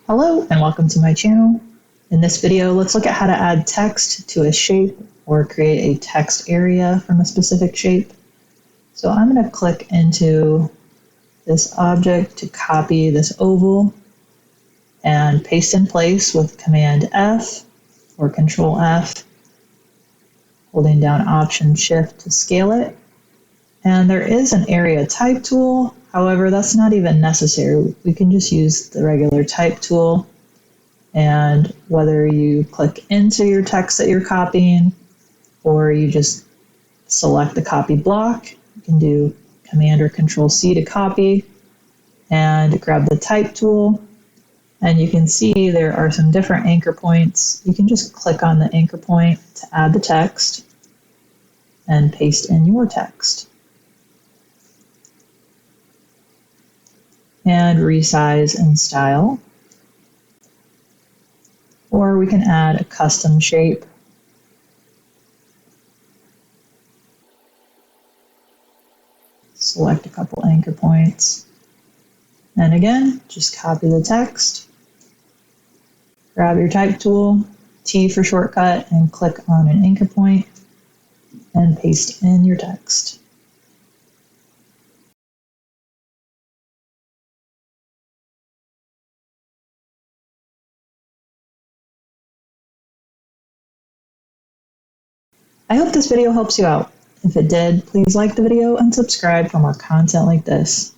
Hello and welcome to my channel. In this video, let's look at how to add text to a shape or create a text area from a specific shape. So I'm going to click into this object to copy this oval and paste in place with Command F or Control F, holding down Option Shift to scale it. And there is an area type tool, however, that's not even necessary. We can just use the regular type tool. And whether you click into your text that you're copying or you just select the copy block, you can do Command or Control C to copy and grab the type tool. And you can see there are some different anchor points. You can just click on the anchor point to add the text and paste in your text. And resize and style. Or we can add a custom shape. Select a couple anchor points. And again, just copy the text. Grab your type tool, T for shortcut, and click on an anchor point and paste in your text. I hope this video helps you out. If it did, please like the video and subscribe for more content like this.